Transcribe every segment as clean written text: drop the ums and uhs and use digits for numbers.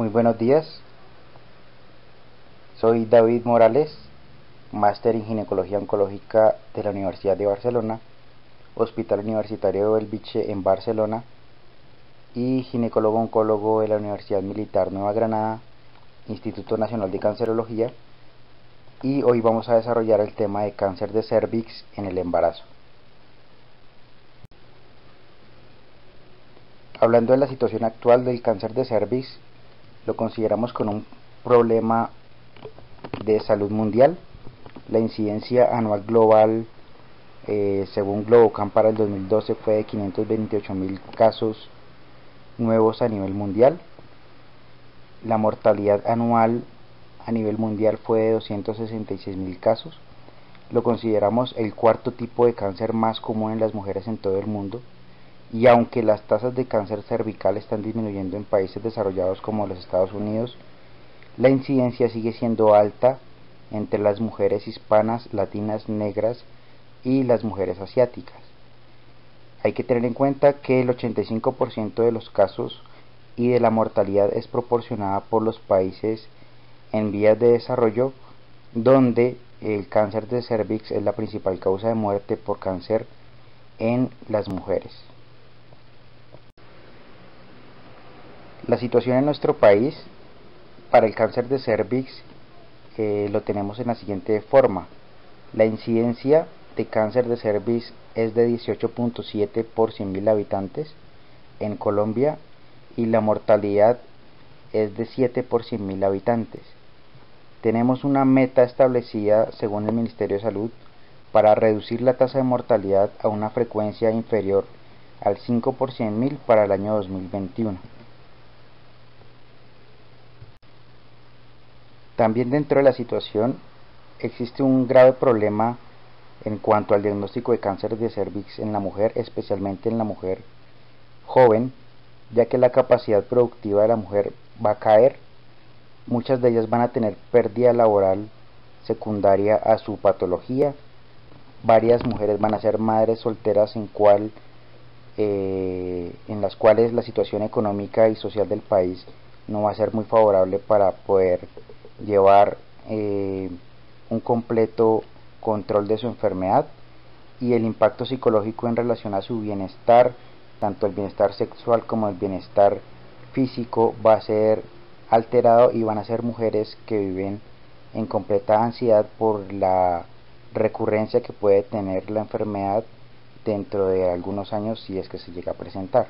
Muy buenos días, soy David Morales, máster en Ginecología Oncológica de la Universidad de Barcelona, Hospital Universitario de Bellvitge en Barcelona y ginecólogo oncólogo de la Universidad Militar Nueva Granada, Instituto Nacional de Cancerología, y hoy vamos a desarrollar el tema de cáncer de cervix en el embarazo. Hablando de la situación actual del cáncer de cervix, lo consideramos como un problema de salud mundial. La incidencia anual global según Globocam para el 2012 fue de 528.000 casos nuevos a nivel mundial. La mortalidad anual a nivel mundial fue de 266.000 casos. Lo consideramos el cuarto tipo de cáncer más común en las mujeres en todo el mundo, y aunque las tasas de cáncer cervical están disminuyendo en países desarrollados como los Estados Unidos, la incidencia sigue siendo alta entre las mujeres hispanas, latinas, negras y las mujeres asiáticas. Hay que tener en cuenta que el 85% de los casos y de la mortalidad es proporcionada por los países en vías de desarrollo, donde el cáncer de cervix es la principal causa de muerte por cáncer en las mujeres. La situación en nuestro país para el cáncer de cervix lo tenemos en la siguiente forma. La incidencia de cáncer de cervix es de 18.7 por 100.000 habitantes en Colombia, y la mortalidad es de 7 por 100.000 habitantes. Tenemos una meta establecida según el Ministerio de Salud para reducir la tasa de mortalidad a una frecuencia inferior al 5 por 100.000 para el año 2021. También dentro de la situación existe un grave problema en cuanto al diagnóstico de cáncer de cervix en la mujer, especialmente en la mujer joven, ya que la capacidad productiva de la mujer va a caer. Muchas de ellas van a tener pérdida laboral secundaria a su patología. Varias mujeres van a ser madres solteras en las cuales la situación económica y social del país no va a ser muy favorable para poder llevar un completo control de su enfermedad, y el impacto psicológico en relación a su bienestar, tanto el bienestar sexual como el bienestar físico, va a ser alterado, y van a ser mujeres que viven en completa ansiedad por la recurrencia que puede tener la enfermedad dentro de algunos años si es que se llega a presentar.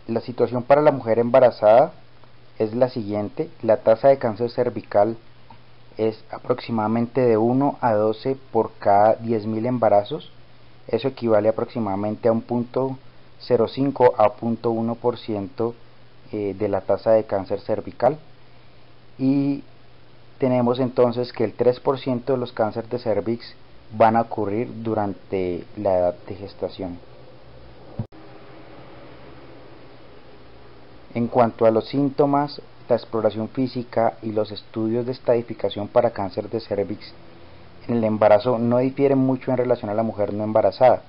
La situación para la mujer embarazada es la siguiente. La tasa de cáncer cervical es aproximadamente de 1 a 12 por cada 10.000 embarazos. Eso equivale aproximadamente a un 0.05 a 0.1% de la tasa de cáncer cervical. Y tenemos entonces que el 3% de los cánceres de cervix van a ocurrir durante la edad de gestación. En cuanto a los síntomas, la exploración física y los estudios de estadificación para cáncer de cervix en el embarazo no difieren mucho en relación a la mujer no embarazada.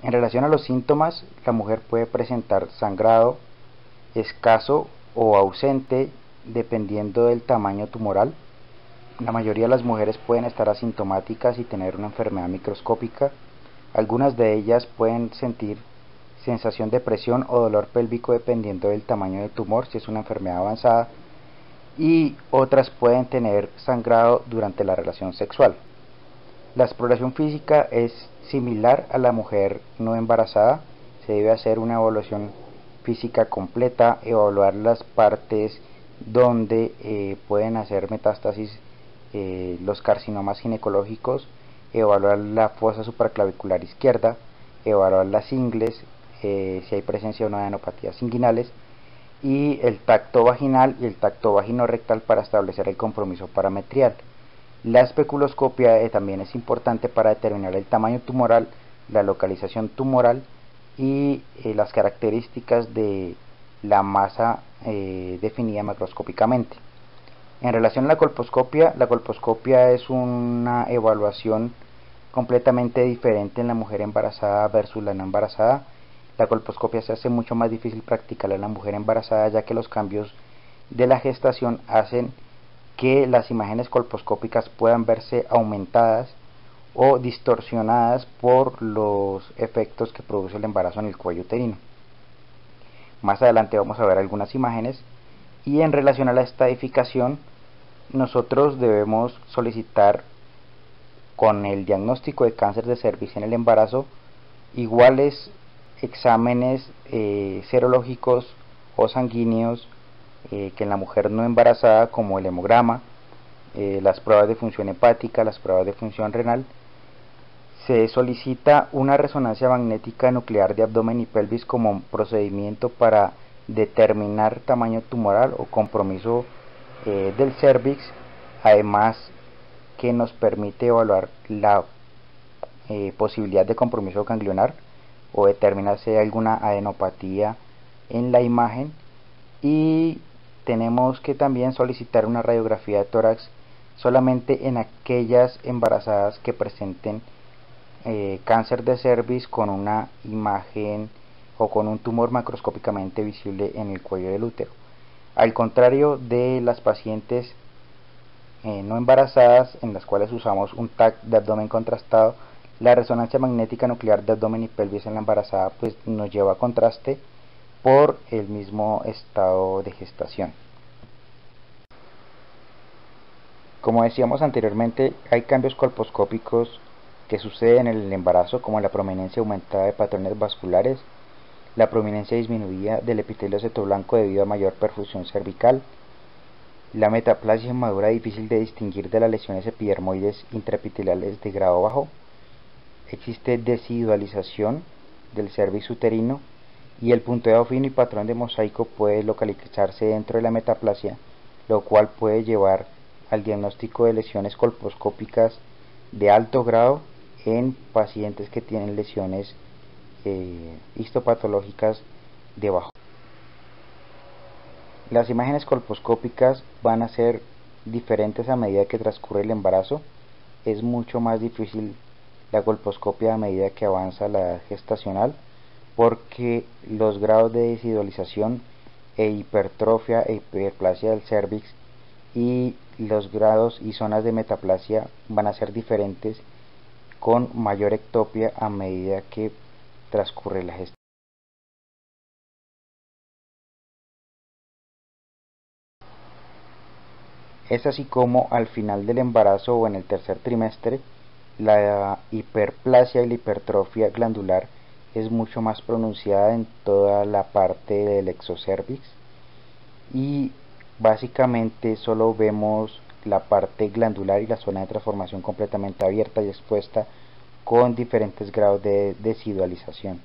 En relación a los síntomas, la mujer puede presentar sangrado escaso o ausente dependiendo del tamaño tumoral. La mayoría de las mujeres pueden estar asintomáticas y tener una enfermedad microscópica. Algunas de ellas pueden sentir sensación de presión o dolor pélvico dependiendo del tamaño del tumor, si es una enfermedad avanzada, y otras pueden tener sangrado durante la relación sexual. La exploración física es similar a la mujer no embarazada. Se debe hacer una evaluación física completa, evaluar las partes donde pueden hacer metástasis los carcinomas ginecológicos, evaluar la fosa supraclavicular izquierda, evaluar las ingles, si hay presencia o no de adenopatías inguinales, y el tacto vaginal y el tacto vagino-rectal para establecer el compromiso parametrial. La especuloscopia también es importante para determinar el tamaño tumoral, la localización tumoral y las características de la masa definida macroscópicamente. En relación a la colposcopia es una evaluación completamente diferente en la mujer embarazada versus la no embarazada. La colposcopia se hace mucho más difícil practicarla en la mujer embarazada, ya que los cambios de la gestación hacen que las imágenes colposcópicas puedan verse aumentadas o distorsionadas por los efectos que produce el embarazo en el cuello uterino. Más adelante vamos a ver algunas imágenes, y en relación a la estadificación, nosotros debemos solicitar con el diagnóstico de cáncer de cervix en el embarazo iguales exámenes serológicos o sanguíneos que en la mujer no embarazada, como el hemograma, las pruebas de función hepática, las pruebas de función renal. Se solicita una resonancia magnética nuclear de abdomen y pelvis como procedimiento para determinar tamaño tumoral o compromiso del cervix, además que nos permite evaluar la posibilidad de compromiso ganglionar o determinar si hay alguna adenopatía en la imagen, y tenemos que también solicitar una radiografía de tórax solamente en aquellas embarazadas que presenten cáncer de cervix con una imagen o con un tumor macroscópicamente visible en el cuello del útero. Al contrario de las pacientes no embarazadas, en las cuales usamos un TAC de abdomen contrastado, la resonancia magnética nuclear de abdomen y pelvis en la embarazada pues nos lleva a contraste por el mismo estado de gestación. Como decíamos anteriormente, hay cambios colposcópicos que suceden en el embarazo, como la prominencia aumentada de patrones vasculares, la prominencia disminuida del epitelio cetoblanco debido a mayor perfusión cervical, la metaplasia madura difícil de distinguir de las lesiones epidermoides intraepiteliales de grado bajo, existe desidualización del cervix uterino, y el punteado fino y patrón de mosaico puede localizarse dentro de la metaplasia, lo cual puede llevar al diagnóstico de lesiones colposcópicas de alto grado en pacientes que tienen lesiones histopatológicas de bajo. Las imágenes colposcópicas van a ser diferentes a medida que transcurre el embarazo. Es mucho más difícil la colposcopia a medida que avanza la edad gestacional, porque los grados de desidualización e hipertrofia e hiperplasia del cervix y los grados y zonas de metaplasia van a ser diferentes, con mayor ectopia a medida que transcurre la gestación. Es así como al final del embarazo o en el tercer trimestre, la hiperplasia y la hipertrofia glandular es mucho más pronunciada en toda la parte del exocervix, y básicamente solo vemos la parte glandular y la zona de transformación completamente abierta y expuesta, con diferentes grados de desidualización.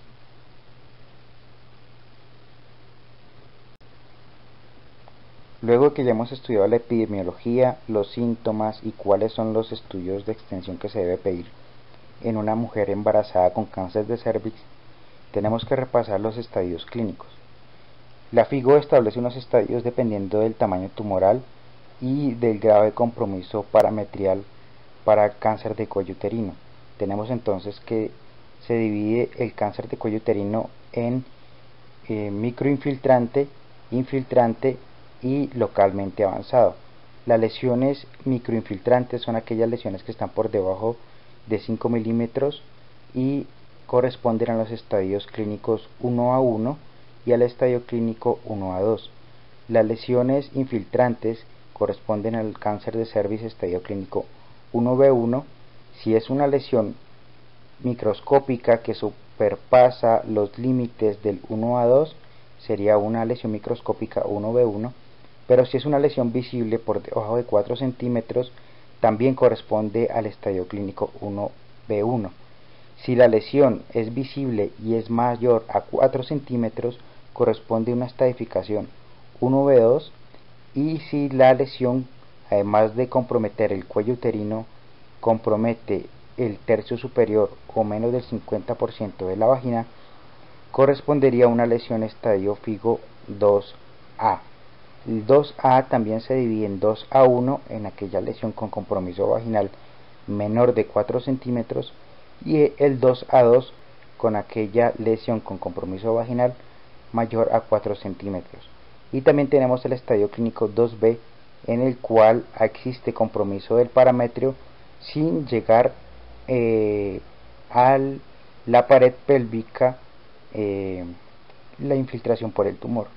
Luego que ya hemos estudiado la epidemiología, los síntomas y cuáles son los estudios de extensión que se debe pedir en una mujer embarazada con cáncer de cervix, tenemos que repasar los estadios clínicos. La FIGO establece unos estadios dependiendo del tamaño tumoral y del grado de compromiso parametrial para cáncer de cuello uterino. Tenemos entonces que se divide el cáncer de cuello uterino en microinfiltrante, infiltrante y localmente avanzado. Las lesiones microinfiltrantes son aquellas lesiones que están por debajo de 5 milímetros y corresponden a los estadios clínicos 1A1 y al estadio clínico 1A2. Las lesiones infiltrantes corresponden al cáncer de cervix estadio clínico 1B1. Si es una lesión microscópica que superpasa los límites del 1A2, sería una lesión microscópica 1B1, pero si es una lesión visible por debajo de 4 centímetros, también corresponde al estadio clínico 1B1. Si la lesión es visible y es mayor a 4 centímetros, corresponde a una estadificación 1B2, y si la lesión, además de comprometer el cuello uterino, compromete el tercio superior o menos del 50% de la vagina, correspondería a una lesión estadio FIGO 2A. El 2A también se divide en 2A1 en aquella lesión con compromiso vaginal menor de 4 centímetros, y el 2A2 con aquella lesión con compromiso vaginal mayor a 4 centímetros. Y también tenemos el estadio clínico 2B, en el cual existe compromiso del parametrio sin llegar a la pared pélvica, la infiltración por el tumor.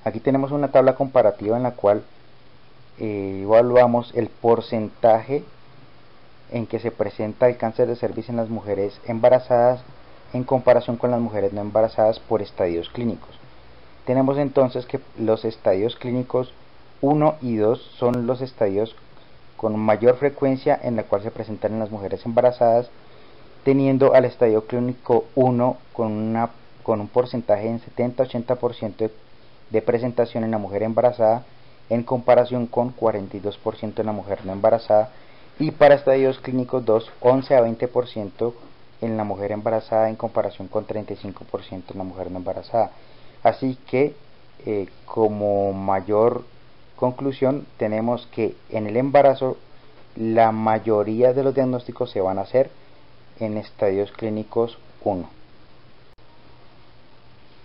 Aquí tenemos una tabla comparativa en la cual evaluamos el porcentaje en que se presenta el cáncer de cervix en las mujeres embarazadas en comparación con las mujeres no embarazadas por estadios clínicos. Tenemos entonces que los estadios clínicos 1 y 2 son los estadios con mayor frecuencia en la cual se presentan en las mujeres embarazadas, teniendo al estadio clínico 1 con un porcentaje en 70-80% de presentación en la mujer embarazada, en comparación con 42% en la mujer no embarazada, y para estadios clínicos 2, 11 a 20% en la mujer embarazada en comparación con 35% en la mujer no embarazada. Así que como mayor conclusión tenemos que en el embarazo la mayoría de los diagnósticos se van a hacer en estadios clínicos 1.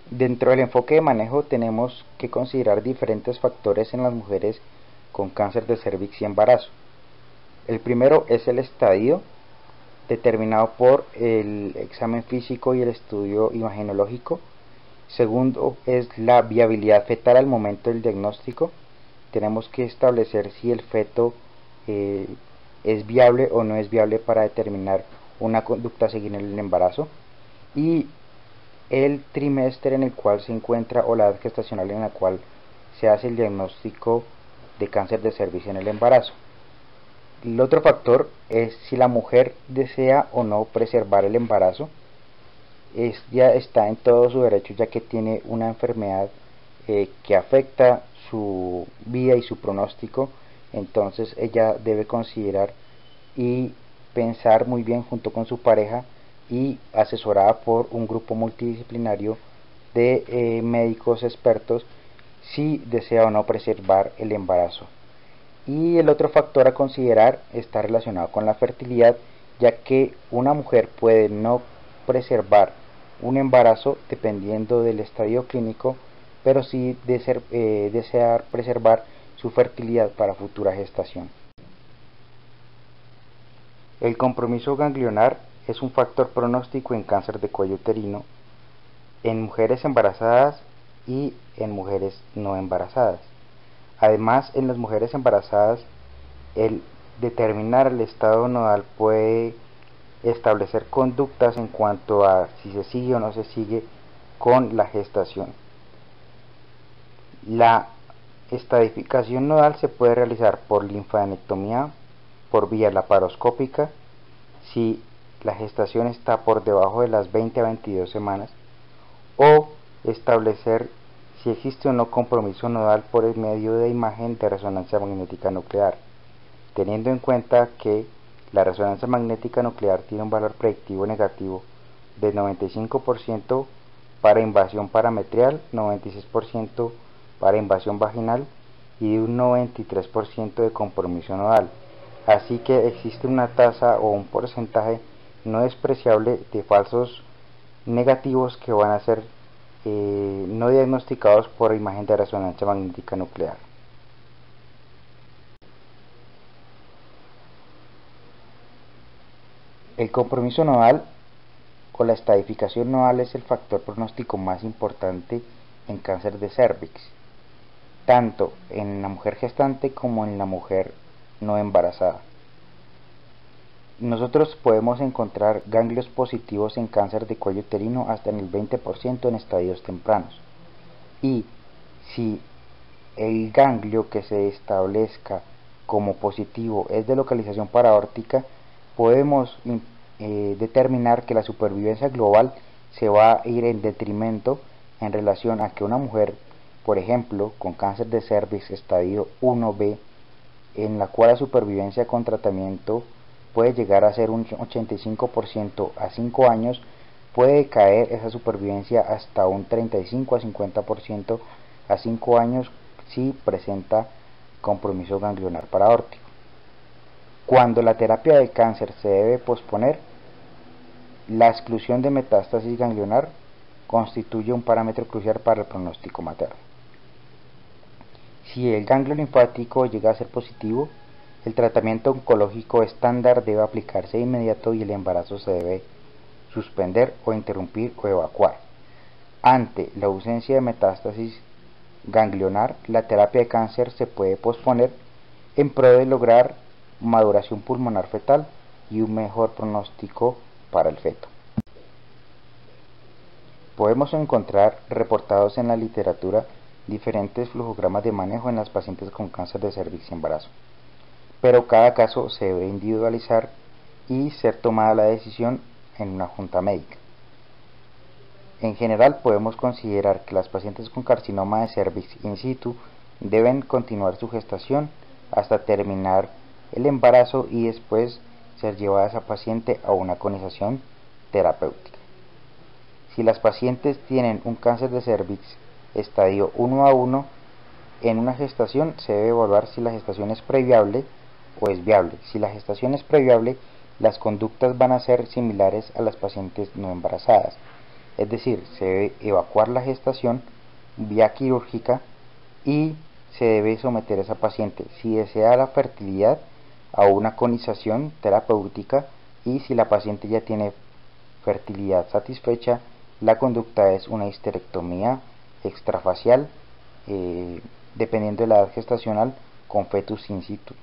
Dentro del enfoque de manejo tenemos que considerar diferentes factores en las mujeres con cáncer de cervix y embarazo. El primero es el estadio, determinado por el examen físico y el estudio imagenológico. Segundo es la viabilidad fetal al momento del diagnóstico. Tenemos que establecer si el feto es viable o no es viable para determinar una conducta a seguir en el embarazo. Y el trimestre en el cual se encuentra o la edad gestacional en la cual se hace el diagnóstico de cáncer de cervix en el embarazo. El otro factor es si la mujer desea o no preservar el embarazo. Ya está en todo su derecho, ya que tiene una enfermedad que afecta su vida y su pronóstico. Entonces ella debe considerar y pensar muy bien junto con su pareja y asesorada por un grupo multidisciplinario de médicos expertos si desea o no preservar el embarazo. Y el otro factor a considerar está relacionado con la fertilidad, ya que una mujer puede no preservar un embarazo dependiendo del estadio clínico, pero sí desear preservar su fertilidad para futura gestación. El compromiso ganglionar es un factor pronóstico en cáncer de cuello uterino en mujeres embarazadas y en mujeres no embarazadas. Además, en las mujeres embarazadas, el determinar el estado nodal puede establecer conductas en cuanto a si se sigue o no se sigue con la gestación. La estadificación nodal se puede realizar por linfadenectomía, por vía laparoscópica, si la gestación está por debajo de las 20 a 22 semanas, o establecer si existe o no compromiso nodal por el medio de imagen de resonancia magnética nuclear, teniendo en cuenta que la resonancia magnética nuclear tiene un valor predictivo negativo de 95% para invasión parametrial, 96% para invasión vaginal y un 93% de compromiso nodal. Así que existe una tasa o un porcentaje no despreciable de falsos negativos que van a ser no diagnosticados por imagen de resonancia magnética nuclear. El compromiso nodal o la estadificación nodal es el factor pronóstico más importante en cáncer de cervix, tanto en la mujer gestante como en la mujer no embarazada. Nosotros podemos encontrar ganglios positivos en cáncer de cuello uterino hasta en el 20% en estadios tempranos. Y si el ganglio que se establezca como positivo es de localización paraórtica, podemos determinar que la supervivencia global se va a ir en detrimento en relación a que una mujer, por ejemplo, con cáncer de cervix estadio 1B, en la cual la supervivencia con tratamiento puede llegar a ser un 85% a 5 años, puede caer esa supervivencia hasta un 35 a 50% a 5 años si presenta compromiso ganglionar paraórtico. Cuando la terapia del cáncer se debe posponer, la exclusión de metástasis ganglionar constituye un parámetro crucial para el pronóstico materno. Si el ganglio linfático llega a ser positivo, el tratamiento oncológico estándar debe aplicarse de inmediato y el embarazo se debe suspender o interrumpir o evacuar. Ante la ausencia de metástasis ganglionar, la terapia de cáncer se puede posponer en pro de lograr maduración pulmonar fetal y un mejor pronóstico para el feto. Podemos encontrar reportados en la literatura diferentes flujogramas de manejo en las pacientes con cáncer de cervix y embarazo, pero cada caso se debe individualizar y ser tomada la decisión en una junta médica. En general podemos considerar que las pacientes con carcinoma de cervix in situ deben continuar su gestación hasta terminar el embarazo y después ser llevada esa paciente a una conización terapéutica. Si las pacientes tienen un cáncer de cervix estadio 1A1 en una gestación, se debe evaluar si la gestación es previable o es viable. Si la gestación es previable, las conductas van a ser similares a las pacientes no embarazadas, es decir, se debe evacuar la gestación vía quirúrgica y se debe someter a esa paciente, si desea la fertilidad, a una conización terapéutica, y si la paciente ya tiene fertilidad satisfecha, la conducta es una histerectomía extrafacial, dependiendo de la edad gestacional, con fetus in situ.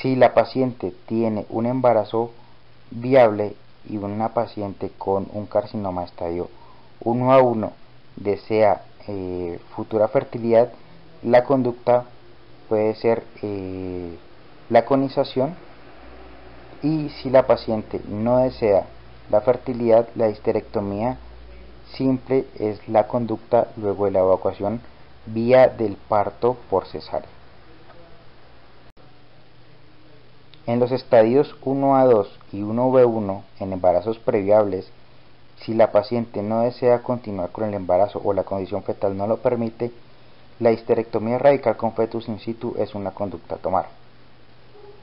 Si la paciente tiene un embarazo viable y una paciente con un carcinoma estadio 1A1 desea futura fertilidad, la conducta puede ser la conización, y si la paciente no desea la fertilidad, la histerectomía simple es la conducta luego de la evacuación vía del parto por cesárea. En los estadios 1A2 y 1B1 en embarazos previables, si la paciente no desea continuar con el embarazo o la condición fetal no lo permite, la histerectomía radical con fetus in situ es una conducta a tomar.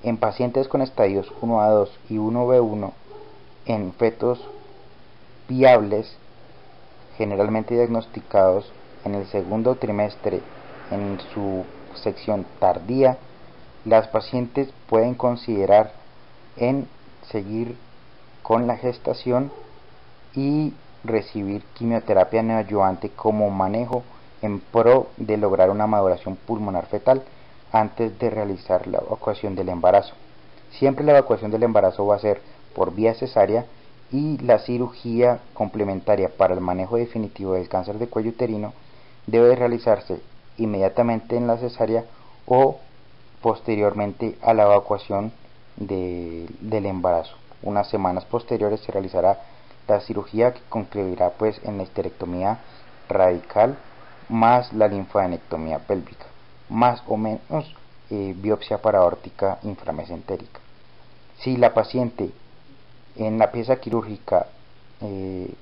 En pacientes con estadios 1A2 y 1B1 en fetos viables, generalmente diagnosticados en el segundo trimestre en su sección tardía, las pacientes pueden considerar en seguir con la gestación y recibir quimioterapia neoadyuvante como manejo en pro de lograr una maduración pulmonar fetal antes de realizar la evacuación del embarazo. Siempre la evacuación del embarazo va a ser por vía cesárea, y la cirugía complementaria para el manejo definitivo del cáncer de cuello uterino debe realizarse inmediatamente en la cesárea o posteriormente a la evacuación del embarazo. Unas semanas posteriores se realizará la cirugía, que concluirá pues en la histerectomía radical más la linfadenectomía pélvica, más o menos biopsia paraórtica inframesentérica. Si la paciente en la pieza quirúrgica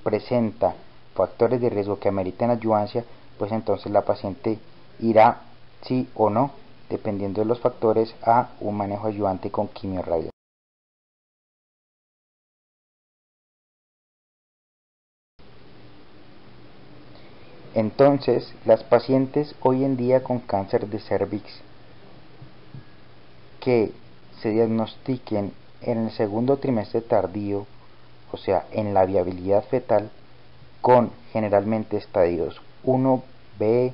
presenta factores de riesgo que ameriten adyuvancia, pues entonces la paciente irá, sí o no, dependiendo de los factores, a un manejo adyuvante con quimiorradiación. Entonces, las pacientes hoy en día con cáncer de cervix que se diagnostiquen en el segundo trimestre tardío, o sea, en la viabilidad fetal, con generalmente estadios 1B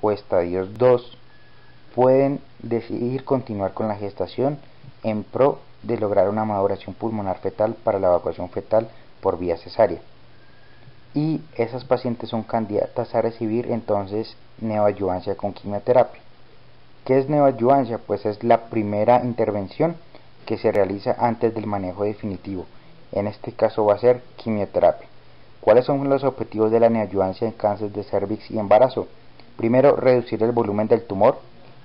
o estadios 2, pueden decidir continuar con la gestación en pro de lograr una maduración pulmonar fetal para la evacuación fetal por vía cesárea. Y esas pacientes son candidatas a recibir entonces neoadyuvancia con quimioterapia. ¿Qué es neoadyuvancia? Pues es la primera intervención que se realiza antes del manejo definitivo. En este caso va a ser quimioterapia. ¿Cuáles son los objetivos de la neoadyuvancia en cáncer de cervix y embarazo? Primero, reducir el volumen del tumor.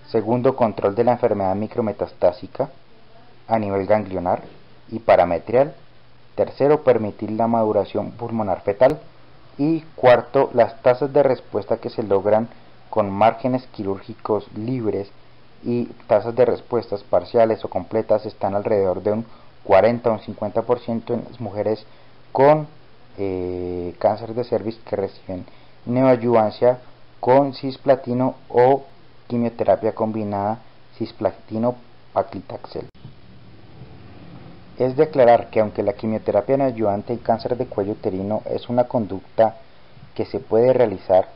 Segundo, control de la enfermedad micrometastásica a nivel ganglionar y parametrial. Tercero, permitir la maduración pulmonar fetal. Y cuarto, las tasas de respuesta que se logran con márgenes quirúrgicos libres y tasas de respuestas parciales o completas están alrededor de un 40 o un 50% en las mujeres con cáncer de cervix que reciben neoadyuvancia con cisplatino o quimioterapia combinada cisplatino-paclitaxel. Es de aclarar que aunque la quimioterapia neoadyuvante en cáncer de cuello uterino es una conducta que se puede realizar,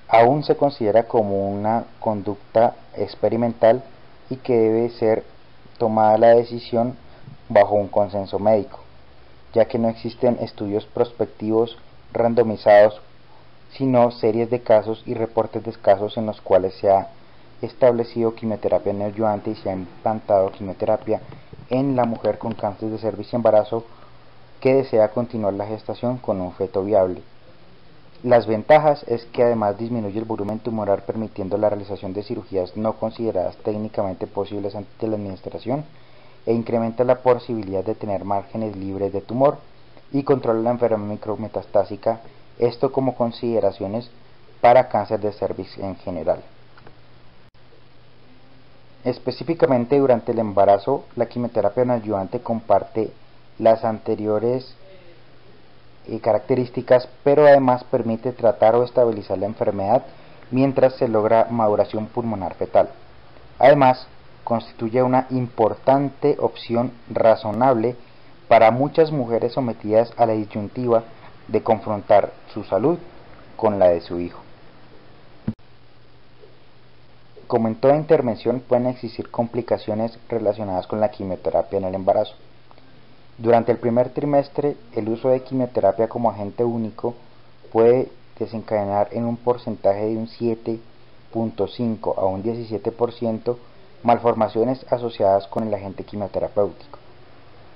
aún se considera como una conducta experimental y que debe ser tomada la decisión bajo un consenso médico, ya que no existen estudios prospectivos randomizados, sino series de casos y reportes de casos en los cuales se ha establecido quimioterapia neoadyuvante y se ha implantado quimioterapia en la mujer con cáncer de cervix y embarazo que desea continuar la gestación con un feto viable. Las ventajas es que además disminuye el volumen tumoral permitiendo la realización de cirugías no consideradas técnicamente posibles antes de la administración e incrementa la posibilidad de tener márgenes libres de tumor y controla la enfermedad micrometastásica, esto como consideraciones para cáncer de cervix en general. Específicamente durante el embarazo, la quimioterapia neoadyuvante comparte las anteriores características, pero además permite tratar o estabilizar la enfermedad mientras se logra maduración pulmonar fetal. Además, constituye una importante opción razonable para muchas mujeres sometidas a la disyuntiva de confrontar su salud con la de su hijo. Como en toda intervención, pueden existir complicaciones relacionadas con la quimioterapia en el embarazo. Durante el primer trimestre, el uso de quimioterapia como agente único puede desencadenar en un porcentaje de un 7.5 a un 17% malformaciones asociadas con el agente quimioterapéutico.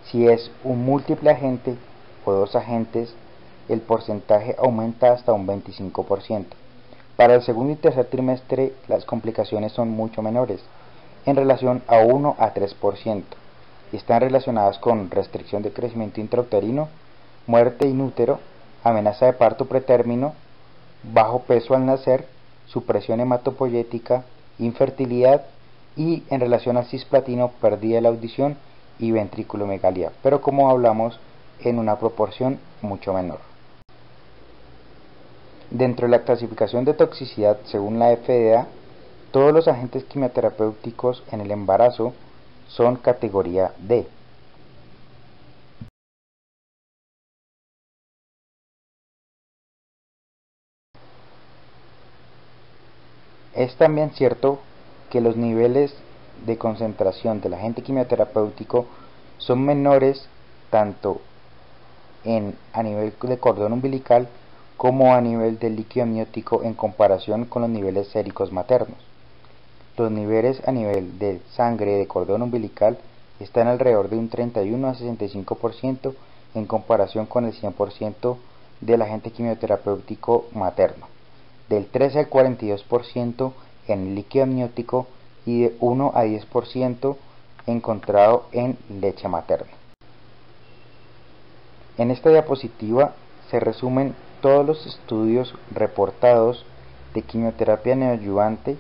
Si es un múltiple agente o dos agentes, el porcentaje aumenta hasta un 25%. Para el segundo y tercer trimestre, las complicaciones son mucho menores, en relación a 1 a 3%, y están relacionadas con restricción de crecimiento intrauterino, muerte in útero, amenaza de parto pretérmino, bajo peso al nacer, supresión hematopoyética, infertilidad y en relación al cisplatino, pérdida de la audición y ventriculomegalia, pero como hablamos en una proporción mucho menor. Dentro de la clasificación de toxicidad según la FDA, todos los agentes quimioterapéuticos en el embarazo son categoría D. Es también cierto que los niveles de concentración del agente quimioterapéutico son menores tanto a nivel de cordón umbilical como a nivel de líquido amniótico en comparación con los niveles séricos maternos. Los niveles a nivel de sangre de cordón umbilical están alrededor de un 31 a 65% en comparación con el 100% del agente quimioterapéutico materno, del 13 al 42% en el líquido amniótico y de 1 a 10% encontrado en leche materna. En esta diapositiva se resumen todos los estudios reportados de quimioterapia neoadyuvante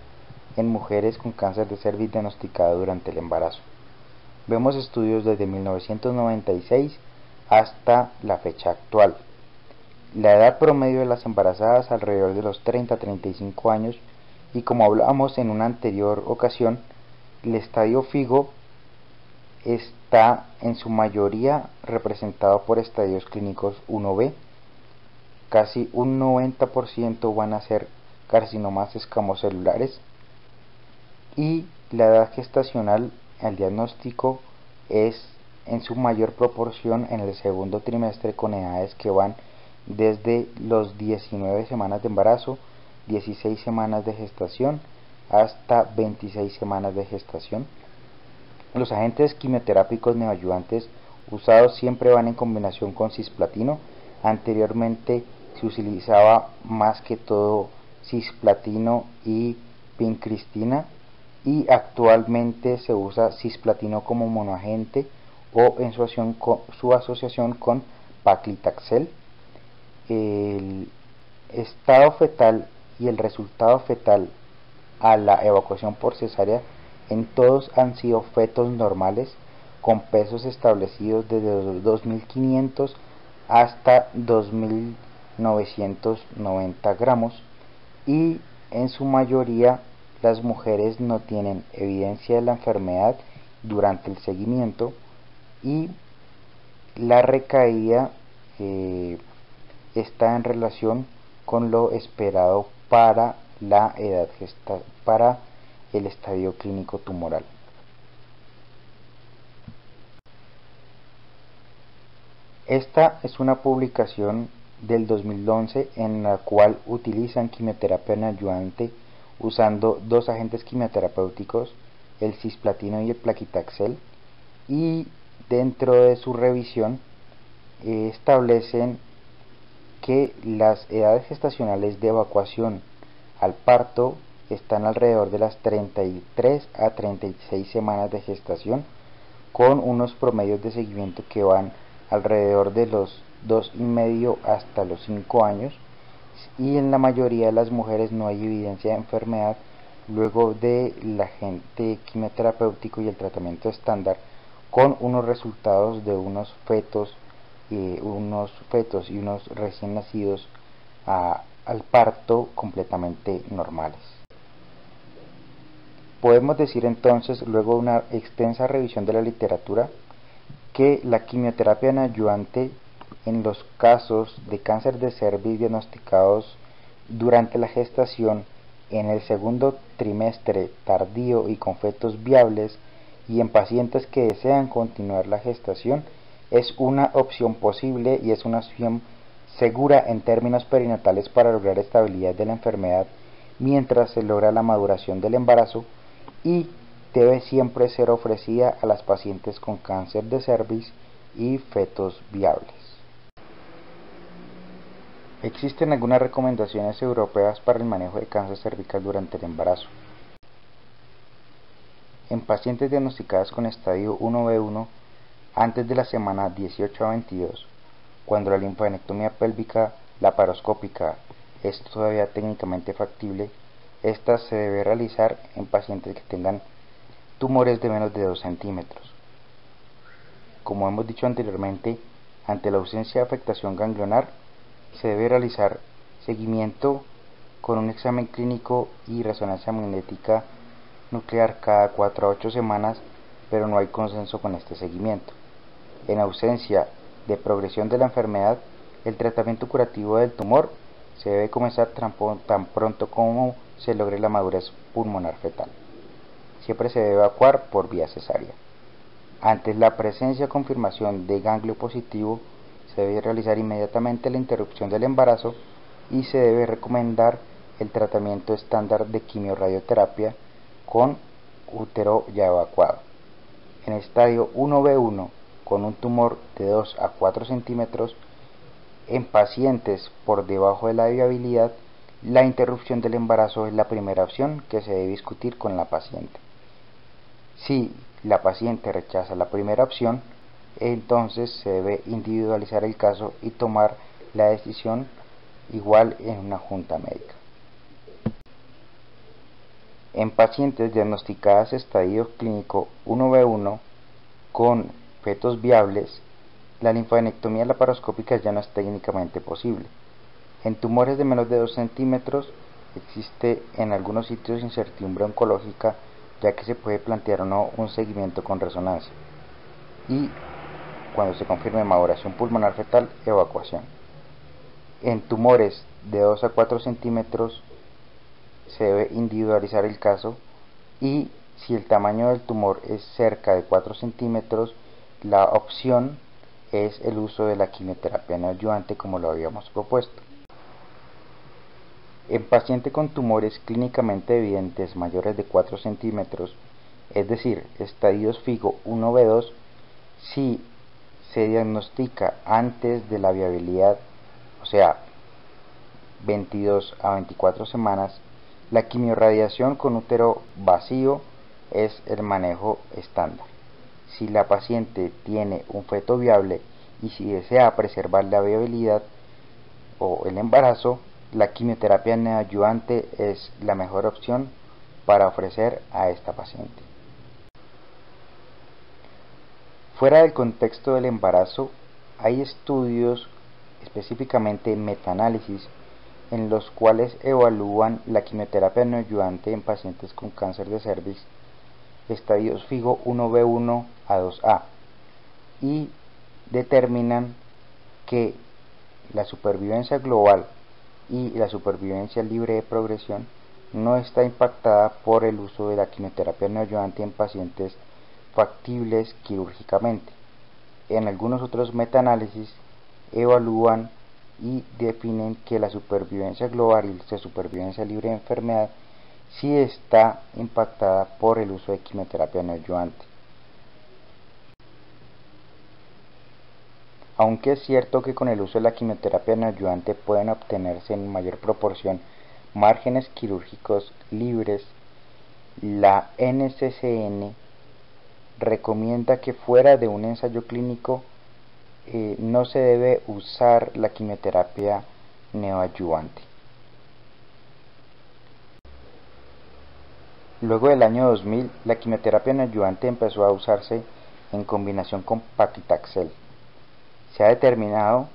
en mujeres con cáncer de cervix diagnosticado durante el embarazo. Vemos estudios desde 1996 hasta la fecha actual. La edad promedio de las embarazadas alrededor de los 30 a 35 años y como hablamos en una anterior ocasión, el estadio FIGO está en su mayoría representado por estadios clínicos 1B. Casi un 90% van a ser carcinomas escamocelulares y la edad gestacional al diagnóstico es en su mayor proporción en el segundo trimestre con edades que van desde los 19 semanas de embarazo, 16 semanas de gestación hasta 26 semanas de gestación. Los agentes quimioterápicos neoadyuvantes usados siempre van en combinación con cisplatino. Anteriormente se utilizaba más que todo cisplatino y vincristina y actualmente se usa cisplatino como monoagente o en su asociación con paclitaxel. El estado fetal y el resultado fetal a la evacuación por cesárea en todos han sido fetos normales con pesos establecidos desde los 2.500 hasta 2.990 gramos, y en su mayoría las mujeres no tienen evidencia de la enfermedad durante el seguimiento, y la recaída está en relación con lo esperado para la edad para el estadio clínico tumoral. Esta es una publicación del 2011 en la cual utilizan quimioterapia neoadyuvante usando dos agentes quimioterapéuticos, el cisplatino y el plaquitaxel, y dentro de su revisión establecen que las edades gestacionales de evacuación al parto están alrededor de las 33 a 36 semanas de gestación, con unos promedios de seguimiento que van alrededor de los 2,5 hasta los 5 años, y en la mayoría de las mujeres no hay evidencia de enfermedad luego del agente quimioterapéutico y el tratamiento estándar, con unos resultados de unos fetos y unos recién nacidos al parto completamente normales. Podemos decir entonces, luego de una extensa revisión de la literatura, que la quimioterapia neoadyuvante en los casos de cáncer de cervix diagnosticados durante la gestación en el segundo trimestre tardío y con fetos viables, y en pacientes que desean continuar la gestación, es una opción posible y es una opción segura en términos perinatales para lograr estabilidad de la enfermedad mientras se logra la maduración del embarazo, y debe siempre ser ofrecida a las pacientes con cáncer de cervix y fetos viables. Existen algunas recomendaciones europeas para el manejo de cáncer cervical durante el embarazo. En pacientes diagnosticadas con estadio 1B1 antes de la semana 18 a 22, cuando la linfadenectomía pélvica laparoscópica es todavía técnicamente factible, esta se debe realizar en pacientes que tengan tumores de menos de 2 centímetros. Como hemos dicho anteriormente, ante la ausencia de afectación ganglionar, se debe realizar seguimiento con un examen clínico y resonancia magnética nuclear cada 4 a 8 semanas, pero no hay consenso con este seguimiento. En ausencia de progresión de la enfermedad, el tratamiento curativo del tumor se debe comenzar tan pronto como se logre la madurez pulmonar fetal. Siempre se debe evacuar por vía cesárea. Ante la presencia o confirmación de ganglio positivo, se debe realizar inmediatamente la interrupción del embarazo y se debe recomendar el tratamiento estándar de quimiorradioterapia con útero ya evacuado. En estadio 1B1 con un tumor de 2 a 4 centímetros, en pacientes por debajo de la viabilidad, la interrupción del embarazo es la primera opción que se debe discutir con la paciente. Si la paciente rechaza la primera opción, entonces se debe individualizar el caso y tomar la decisión igual en una junta médica. En pacientes diagnosticadas estadio clínico 1B1 con fetos viables, la linfadenectomía laparoscópica ya no es técnicamente posible. En tumores de menos de 2 centímetros existe en algunos sitios incertidumbre oncológica, ya que se puede plantear o no un seguimiento con resonancia, y cuando se confirme maduración pulmonar fetal, evacuación. En tumores de 2 a 4 centímetros se debe individualizar el caso, y si el tamaño del tumor es cerca de 4 centímetros, la opción es el uso de la quimioterapia neoadyuvante como lo habíamos propuesto. En paciente con tumores clínicamente evidentes mayores de 4 centímetros, es decir, estadios FIGO 1B2, si se diagnostica antes de la viabilidad, o sea, 22 a 24 semanas, la quimiorradiación con útero vacío es el manejo estándar. Si la paciente tiene un feto viable y si desea preservar la viabilidad o el embarazo, la quimioterapia neoadyuvante es la mejor opción para ofrecer a esta paciente. Fuera del contexto del embarazo, hay estudios, específicamente metaanálisis, en los cuales evalúan la quimioterapia neoadyuvante en pacientes con cáncer de cervix, estadios FIGO 1B1 a 2A, y determinan que la supervivencia global y la supervivencia libre de progresión no está impactada por el uso de la quimioterapia neoadyuvante en pacientes factibles quirúrgicamente. En algunos otros metaanálisis evalúan y definen que la supervivencia global y la supervivencia libre de enfermedad sí está impactada por el uso de quimioterapia neoadyuvante. Aunque es cierto que con el uso de la quimioterapia neoadyuvante pueden obtenerse en mayor proporción márgenes quirúrgicos libres, la NCCN recomienda que fuera de un ensayo clínico no se debe usar la quimioterapia neoadyuvante. Luego del año 2000, la quimioterapia neoadyuvante empezó a usarse en combinación con paclitaxel. Se ha determinado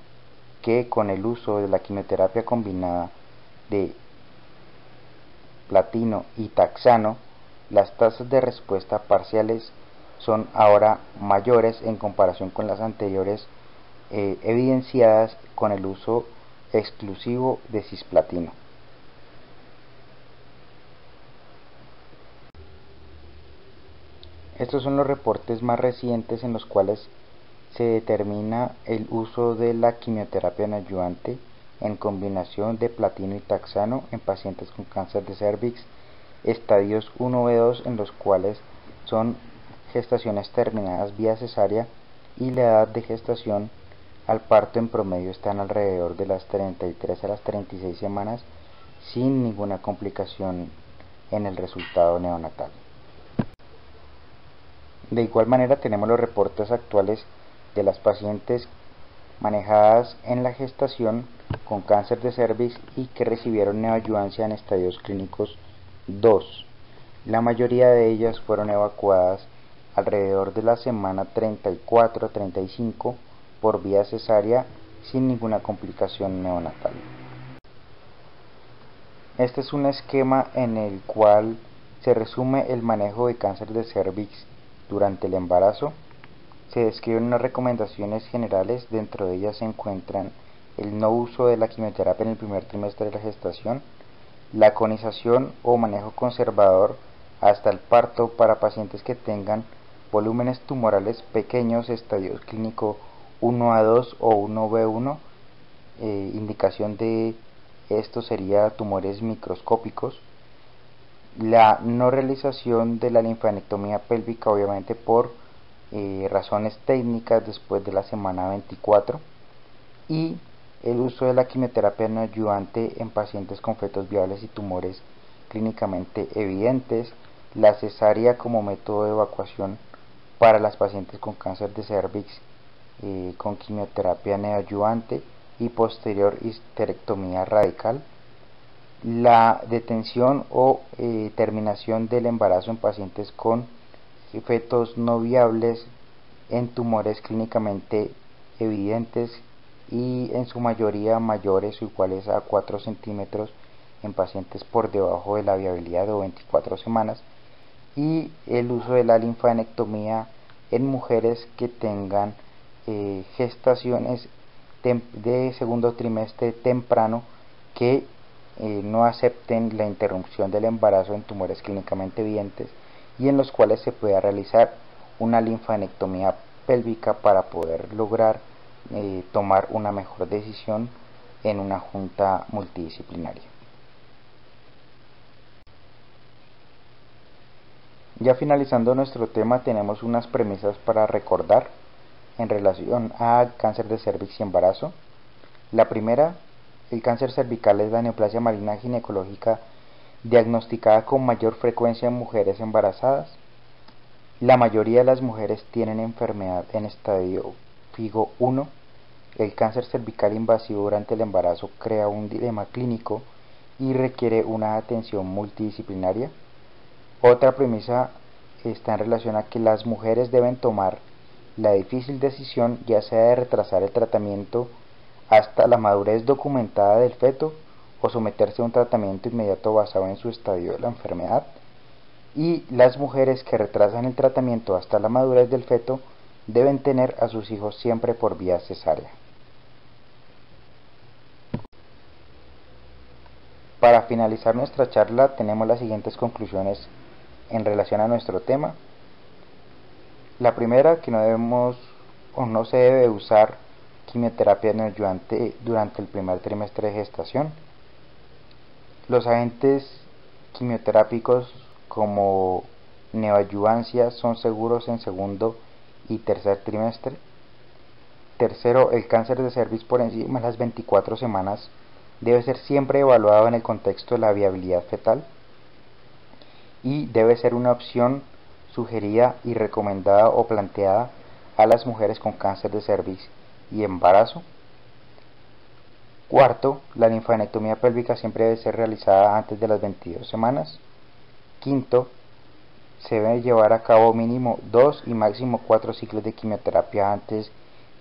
que con el uso de la quimioterapia combinada de platino y taxano, las tasas de respuesta parciales son ahora mayores en comparación con las anteriores evidenciadas con el uso exclusivo de cisplatino. Estos son los reportes más recientes en los cuales se determina el uso de la quimioterapia neoadyuvante en combinación de platino y taxano en pacientes con cáncer de cervix, estadios 1B2, en los cuales son gestaciones terminadas vía cesárea, y la edad de gestación al parto en promedio están alrededor de las 33 a las 36 semanas sin ninguna complicación en el resultado neonatal. De igual manera tenemos los reportes actuales de las pacientes manejadas en la gestación con cáncer de cervix y que recibieron neoadyuvancia en estadios clínicos 2. La mayoría de ellas fueron evacuadas alrededor de la semana 34-35 por vía cesárea sin ninguna complicación neonatal. Este es un esquema en el cual se resume el manejo de cáncer de cervix durante el embarazo. Se describen unas recomendaciones generales, dentro de ellas se encuentran el no uso de la quimioterapia en el primer trimestre de la gestación, la conización o manejo conservador hasta el parto para pacientes que tengan volúmenes tumorales pequeños, estadio clínico 1A2 o 1B1, indicación de esto sería tumores microscópicos, la no realización de la linfadenectomía pélvica, obviamente por razones técnicas después de la semana 24, y el uso de la quimioterapia neoadyuvante en pacientes con fetos viables y tumores clínicamente evidentes, la cesárea como método de evacuación para las pacientes con cáncer de cervix con quimioterapia neoadyuvante y posterior histerectomía radical, la detención o terminación del embarazo en pacientes con fetos no viables en tumores clínicamente evidentes y en su mayoría mayores o iguales a 4 centímetros en pacientes por debajo de la viabilidad de 24 semanas, y el uso de la linfadenectomía en mujeres que tengan gestaciones de segundo trimestre temprano que no acepten la interrupción del embarazo en tumores clínicamente evidentes y en los cuales se pueda realizar una linfadenectomía pélvica para poder lograr tomar una mejor decisión en una junta multidisciplinaria. Ya finalizando nuestro tema, tenemos unas premisas para recordar en relación a cáncer de cervix y embarazo. La primera, el cáncer cervical es la neoplasia maligna ginecológica diagnosticada con mayor frecuencia en mujeres embarazadas. La mayoría de las mujeres tienen enfermedad en estadio FIGO 1. El cáncer cervical invasivo durante el embarazo crea un dilema clínico y requiere una atención multidisciplinaria. Otra premisa está en relación a que las mujeres deben tomar la difícil decisión, ya sea de retrasar el tratamiento hasta la madurez documentada del feto o someterse a un tratamiento inmediato basado en su estadio de la enfermedad, y las mujeres que retrasan el tratamiento hasta la madurez del feto deben tener a sus hijos siempre por vía cesárea. Para finalizar nuestra charla tenemos las siguientes conclusiones en relación a nuestro tema. La primera, que no debemos o no se debe usar quimioterapia neoadyuvante durante el primer trimestre de gestación. Los agentes quimioterápicos como neoadyuvancia son seguros en segundo y tercer trimestre. Tercero, el cáncer de cervix por encima de las 24 semanas debe ser siempre evaluado en el contexto de la viabilidad fetal y debe ser una opción sugerida y recomendada o planteada a las mujeres con cáncer de cervix y embarazo. Cuarto, la linfadenectomía pélvica siempre debe ser realizada antes de las 22 semanas. Quinto, se debe llevar a cabo mínimo 2 y máximo 4 ciclos de quimioterapia antes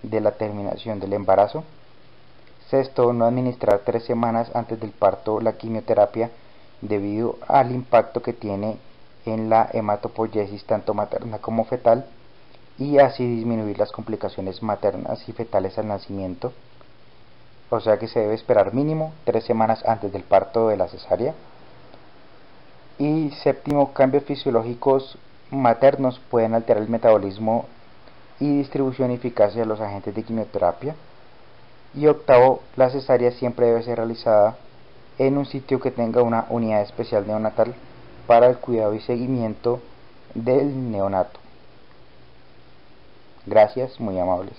de la terminación del embarazo. Sexto, no administrar 3 semanas antes del parto la quimioterapia debido al impacto que tiene en la hematopoiesis tanto materna como fetal y así disminuir las complicaciones maternas y fetales al nacimiento. O sea que se debe esperar mínimo 3 semanas antes del parto de la cesárea. Y séptimo, cambios fisiológicos maternos pueden alterar el metabolismo y distribución y eficacia de los agentes de quimioterapia. Y octavo, la cesárea siempre debe ser realizada en un sitio que tenga una unidad especial neonatal para el cuidado y seguimiento del neonato. Gracias, muy amables.